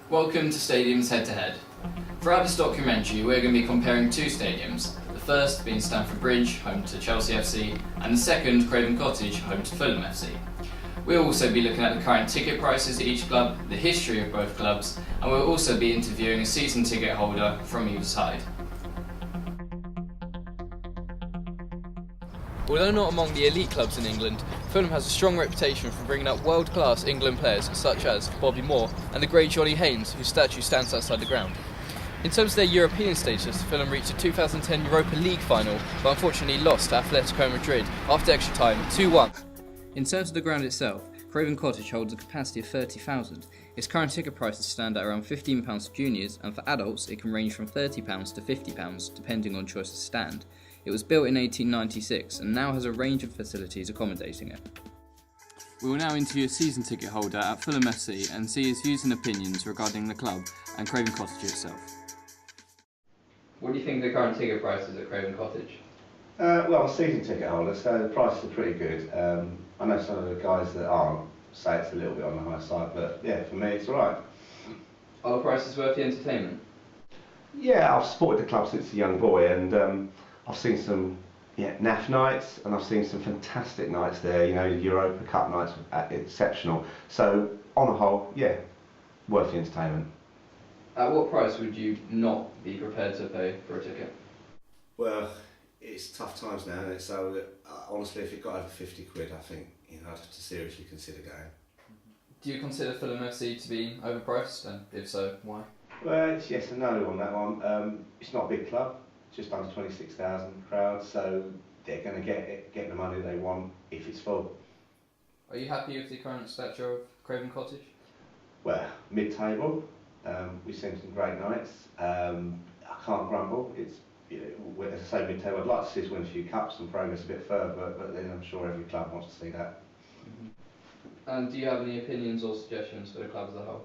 Welcome to Stadiums Head to Head. Throughout this documentary, we're going to be comparing two stadiums, the first being Stamford Bridge, home to Chelsea FC, and the second, Craven Cottage, home to Fulham FC. We'll also be looking at the current ticket prices at each club, the history of both clubs, and we'll also be interviewing a season ticket holder from either side. Although not among the elite clubs in England, Fulham has a strong reputation for bringing up world-class England players such as Bobby Moore and the great Johnny Haynes, whose statue stands outside the ground. In terms of their European status, Fulham reached a 2010 Europa League final, but unfortunately lost to Atletico Madrid after extra time 2-1. In terms of the ground itself, Craven Cottage holds a capacity of 30,000. Its current ticket prices stand at around £15 for juniors, and for adults it can range from £30 to £50 depending on choice of stand. It was built in 1896 and now has a range of facilities accommodating it. We will now interview a season ticket holder at Fulham FC and see his views and opinions regarding the club and Craven Cottage itself. What do you think of the current ticket prices at Craven Cottage? Well, I'm a season ticket holder, so the prices are pretty good. I know some of the guys that aren't say it's a little bit on the high side, but yeah, for me it's alright. Are the prices worth the entertainment? Yeah, I've supported the club since a young boy, and I've seen some naff nights, and I've seen some fantastic nights there. You know, Europa Cup nights are exceptional. So on the whole, yeah, worth the entertainment. At what price would you not be prepared to pay for a ticket? Well, it's tough times now, isn't it? So honestly, if it got over 50 quid, I think I'd have to seriously consider going. Do you consider Fulham FC to be overpriced, and if so, why? Well, it's yes and no on that one. It's not a big club, just under 26,000 crowd, so they're going to get the money they want if it's full. Are you happy with the current stature of Craven Cottage? Well, mid-table. We've seen some great nights. I can't grumble. It's, as I say, mid-table. I'd like to see us win a few cups and progress a bit further, but then I'm sure every club wants to see that. Mm-hmm. And do you have any opinions or suggestions for the club as a whole?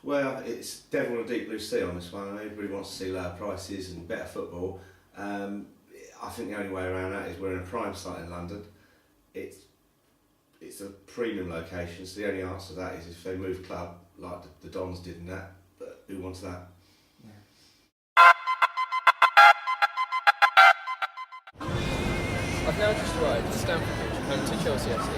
Well, it's devil in a deep blue sea on this one. Everybody wants to see lower prices and better football. I think the only way around that is we're in a prime site in London. It's a premium location, so the only answer to that is if they move club like the Dons did in that, but who wants that? Yeah. I've now just arrived at Stamford Bridge, home to Chelsea FC.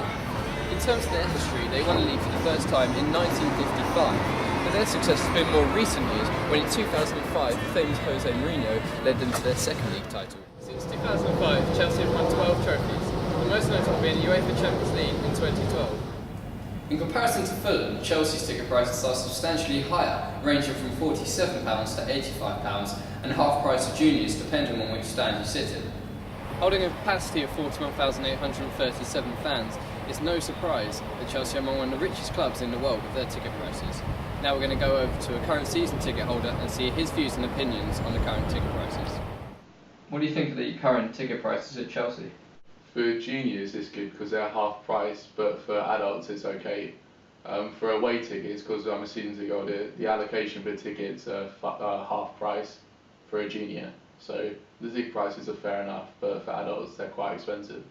In terms of their history, they won the league for the first time in 1955, but their success has been more recent years when in 2005 the famous Jose Mourinho led them to their second league title. Since 2005, Chelsea have won 12 trophies, the most notable being the UEFA Champions League in 2012. In comparison to Fulham, Chelsea's ticket prices are substantially higher, ranging from £47 to £85, and half price for juniors depending on which stand you sit in. Holding a capacity of 41,837 fans, it's no surprise that Chelsea are among one of the richest clubs in the world with their ticket prices. Now we're going to go over to a current season ticket holder and see his views and opinions on the current ticket prices. What do you think of the current ticket prices at Chelsea? For juniors it's good because they're half price, but for adults it's okay. For away tickets, because I'm a season ticket holder, the allocation for tickets are half price for a junior. So the ticket prices are fair enough, but for adults they're quite expensive.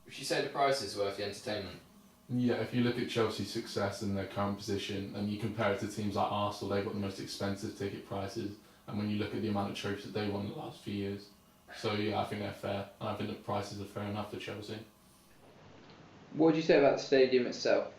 Would you say the price is worth the entertainment? Yeah, if you look at Chelsea's success and their current position and you compare it to teams like Arsenal, they've got the most expensive ticket prices, and when you look at the amount of trophies that they won in the last few years. So yeah, I think they're fair, and I think the prices are fair enough for Chelsea. What would you say about the stadium itself?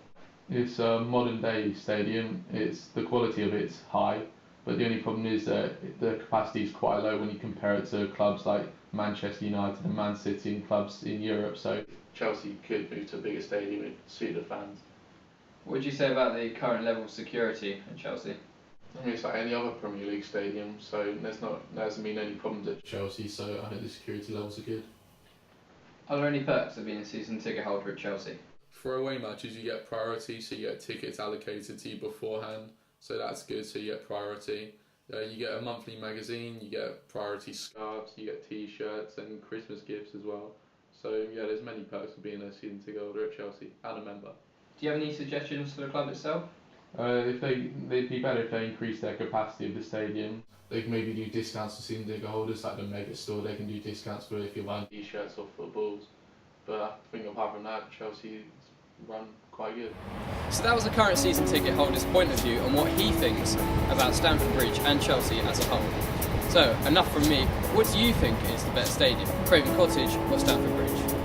It's a modern day stadium, the quality of it's high, but the only problem is that the capacity is quite low when you compare it to clubs like Manchester United and Man City and clubs in Europe, so Chelsea could move to a bigger stadium and suit the fans. What would you say about the current level of security at Chelsea? I mean, it's like any other Premier League stadium, so there hasn't been any problems at Chelsea, so I think the security levels are good. Are there any perks of being a season ticket holder at Chelsea? For away matches you get priority, so you get tickets allocated to you beforehand, so that's good, so you get priority. You get a monthly magazine, you get priority scarves, you get t-shirts and Christmas gifts as well. So yeah, there's many perks of being a season ticket holder at Chelsea and a member. Do you have any suggestions for the club itself? They'd be better if they increase their capacity of the stadium. They can maybe do discounts for season ticket holders, like the mega store. They can do discounts for if you're buying t-shirts or footballs. But I think apart from that, Chelsea run quite good. So that was the current season ticket holder's point of view on what he thinks about Stamford Bridge and Chelsea as a whole. So, enough from me. What do you think is the best stadium, Craven Cottage or Stamford Bridge?